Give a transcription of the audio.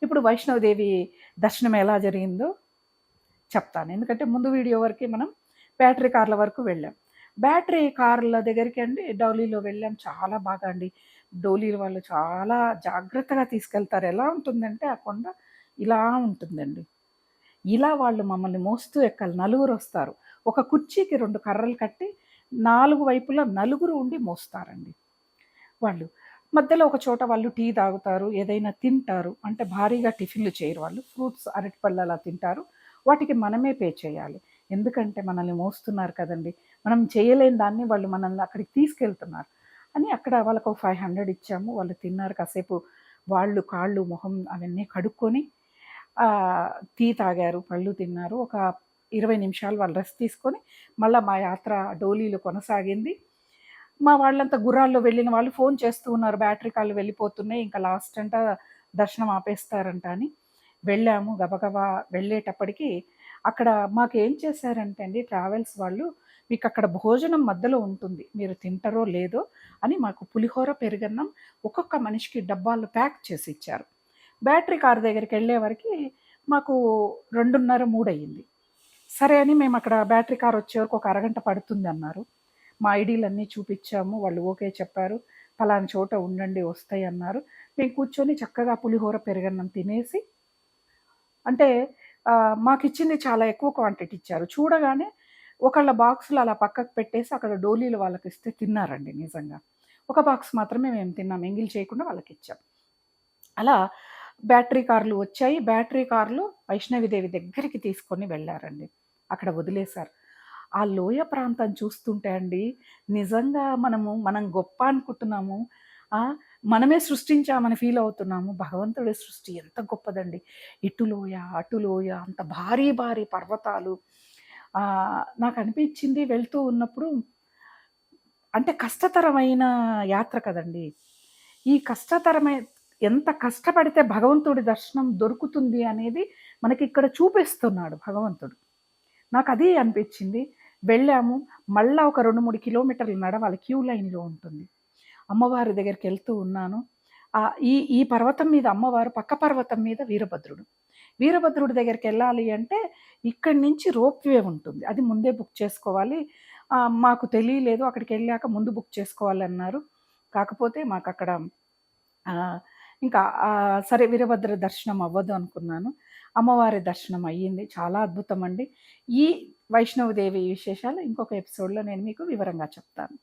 ఇప్పుడు వైష్ణవదేవి దర్శనం ఎలా జరిగిందో చెప్తాను. ఎందుకంటే ముందు వీడియో వరకు మనం బ్యాటరీ కార్ల వరకు వెళ్ళాం. బ్యాటరీ కార్ల దగ్గరికి అండి డోలీలో వెళ్ళాం. చాలా బాగా అండి. డోలీల వాళ్ళు చాలా జాగ్రత్తగా తీసుకెళ్తారు. ఎలా ఉంటుందంటే ఆ కొండ ఇలా ఉంటుందండి. ఇలా వాళ్ళు మమ్మల్ని మోస్తూ ఎక్కాలి. నలుగురొస్తారు. ఒక కుర్చీకి 2 కర్రలు కట్టి 4 వైపులా నలుగురు ఉండి మోస్తారండి వాళ్ళు. మధ్యలో ఒక చోట వాళ్ళు టీ తాగుతారు, ఏదైనా తింటారు. అంటే భారీగా టిఫిన్‌లు చేయరు వాళ్ళు. ఫ్రూట్స్, అరటిపళ్ళు అలా తింటారు. వాటికి మనమే పే చేయాలి. ఎందుకంటే మనల్ని మోస్తున్నారు కదండీ! మనం చేయలేని దాన్ని వాళ్ళు మనల్ని అక్కడికి తీసుకెళ్తున్నారు అని అక్కడ వాళ్ళకు 500 ఇచ్చాము. వాళ్ళు తిన్నారు. కాసేపు వాళ్ళు కాళ్ళు, మొహం అవన్నీ కడుక్కొని టీ తాగారు, పళ్ళు తిన్నారు. ఒక 20 నిమిషాలు వాళ్ళు రెస్ట్ తీసుకొని మళ్ళా మా యాత్ర డోలీలో కొనసాగింది. మా వాళ్ళంతా గుర్రాల్లో వెళ్ళిన వాళ్ళు ఫోన్ చేస్తూ ఉన్నారు. బ్యాటరీ కార్లు వెళ్ళిపోతున్నాయి. ఇంకా లాస్ట్ అంట దర్శనం ఆపేస్తారంట అని. వెళ్ళాము. గబగబా వెళ్ళేటప్పటికి అక్కడ మాకేం చేశారంటే అండి ట్రావెల్స్ వాళ్ళు, మీకక్కడ భోజనం మధ్యలో ఉంటుంది. మీరు తింటారో లేదో అని మాకు పులిహోర, పెరుగన్నం ఒక్కొక్క మనిషికి డబ్బాల్లో ప్యాక్ చేసి ఇచ్చారు. బ్యాటరీ కార్ దగ్గరికెళ్ళే వరకి మాకు 2:30, 3 అయ్యింది. సరే అని మేము అక్కడ బ్యాటరీ కార్ వచ్చే వరకు ఒక అరగంట పడుతుందన్నారు. మా ఐడీలన్నీ చూపిచ్చాము. వాళ్ళు ఓకే చెప్పారు. పలానా చోట ఉండండి వస్తాయన్నారు. మేము కూర్చొని చక్కగా పులిహోర, పెరుగన్నం తినేసి అంటే మాకిచ్చింది చాలా ఎక్కువ క్వాంటిటీ ఇచ్చారు. చూడగానే ఒకళ్ళ బాక్సులు అలా పక్కకు పెట్టేసి అక్కడ డోలీలు వాళ్ళకిస్తే తిన్నారండి నిజంగా. ఒక బాక్స్ మాత్రమే మేము తిన్నాం. ఎంగిల్ చేయకుండా వాళ్ళకిచ్చాం. అలా బ్యాటరీ కార్లు వచ్చాయి. బ్యాటరీ కార్లు వైష్ణవిదేవి దగ్గరికి తీసుకొని వెళ్లారండి. అక్కడ వదిలేశారు. ఆ లోయ ప్రాంతం చూస్తుంటే అండి నిజంగా మనం గొప్ప అనుకుంటున్నాము. మనమే సృష్టించామని ఫీల్ అవుతున్నాము. భగవంతుడి సృష్టి ఎంత గొప్పదండి. ఇటు లోయ, అటు లోయ అంత భారీ భారీ పర్వతాలు. నాకనిపించింది వెళ్తూ ఉన్నప్పుడు అంటే కష్టతరమైన యాత్ర కదండీ! ఈ ఎంత కష్టపడితే భగవంతుడి దర్శనం దొరుకుతుంది అనేది మనకిక్కడ చూపిస్తున్నాడు భగవంతుడు. నాకదే అనిపించింది. వెళ్ళాము. మళ్ళా ఒక 2, 3 కిలోమీటర్లు నడవాలి. క్యూ లైన్‌లో ఉంటుంది. అమ్మవారి దగ్గరికెళ్తూ ఉన్నాను. ఈ పర్వతం మీద అమ్మవారు, పక్క పర్వతం మీద వీరభద్రుడు. వీరభద్రుడి దగ్గరికెళ్ళాలి అంటే ఇక్కడి నుంచి రోప్‌వే ఉంటుంది. అది ముందే బుక్ చేసుకోవాలి. మాకు తెలియలేదు. అక్కడికెళ్ళాక ముందు బుక్ చేసుకోవాలన్నారు. కాకపోతే మాకక్కడ ఇంకా సరే వీరభద్ర దర్శనం అవ్వదు అనుకున్నాను. అమ్మవారి దర్శనం అయ్యింది. చాలా అద్భుతమండి. ఈ వైష్ణవదేవి విశేషాలు ఇంకొక ఎపిసోడ్‌లో నేను మీకు వివరంగా చెప్తాను.